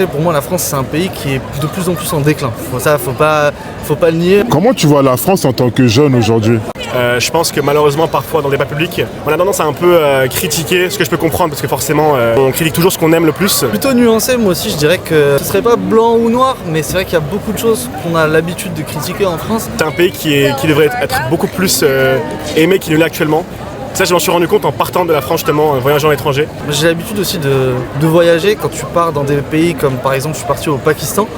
Pour moi, la France, c'est un pays qui est de plus en plus en déclin. Faut pas le nier. Comment tu vois la France en tant que jeune aujourd'hui? Je pense que malheureusement, parfois, dans le débat public, on a tendance à un peu critiquer, ce que je peux comprendre, parce que forcément, on critique toujours ce qu'on aime le plus. Plutôt nuancé, moi aussi, je dirais que ce serait pas blanc ou noir, mais c'est vrai qu'il y a beaucoup de choses qu'on a l'habitude de critiquer en France. C'est un pays qui devrait être beaucoup plus aimé qu'il ne l'est actuellement. Ça, je m'en suis rendu compte en partant de la France, justement, voyageant à l'étranger. J'ai l'habitude aussi de voyager. Quand tu pars dans des pays comme, par exemple, je suis parti au Pakistan,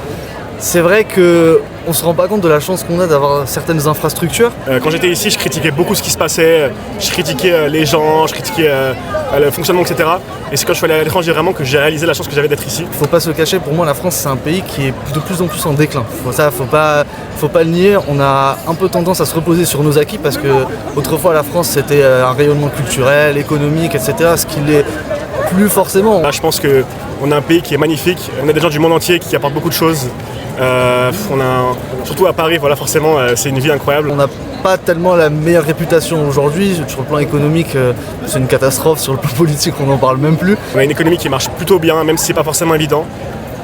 c'est vrai qu'on se rend pas compte de la chance qu'on a d'avoir certaines infrastructures. Quand j'étais ici, je critiquais beaucoup ce qui se passait, je critiquais les gens, je critiquais le fonctionnement, etc. Et c'est quand je suis allé à l'étranger vraiment que j'ai réalisé la chance que j'avais d'être ici. Faut pas se le cacher, pour moi la France c'est un pays qui est de plus en plus en déclin. Faut pas le nier, on a un peu tendance à se reposer sur nos acquis parce que autrefois la France c'était un rayonnement culturel, économique, etc. Ce qui l'est plus forcément. Là, je pense qu'on a un pays qui est magnifique, on a des gens du monde entier qui apportent beaucoup de choses. Surtout à Paris, voilà, forcément, c'est une ville incroyable. On n'a pas tellement la meilleure réputation aujourd'hui. Sur le plan économique, c'est une catastrophe. Sur le plan politique, on n'en parle même plus. On a une économie qui marche plutôt bien, même si c'est pas forcément évident.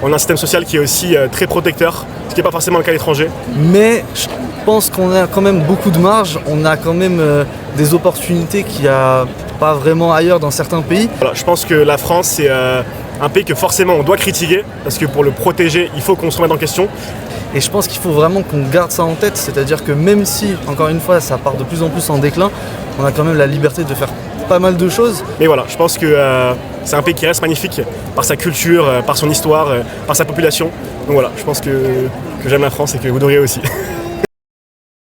On a un système social qui est aussi très protecteur, ce qui n'est pas forcément le cas à l'étranger. Mais je pense qu'on a quand même beaucoup de marge. On a quand même des opportunités qu'il n'y a pas vraiment ailleurs dans certains pays. Voilà, je pense que la France, c'est un pays que forcément on doit critiquer, parce que pour le protéger, il faut qu'on se remette en question. Et je pense qu'il faut vraiment qu'on garde ça en tête, c'est-à-dire que même si, encore une fois, ça part de plus en plus en déclin, on a quand même la liberté de faire pas mal de choses. Mais voilà, je pense que c'est un pays qui reste magnifique par sa culture, par son histoire, par sa population. Donc voilà, je pense que j'aime la France et que vous devriez aussi.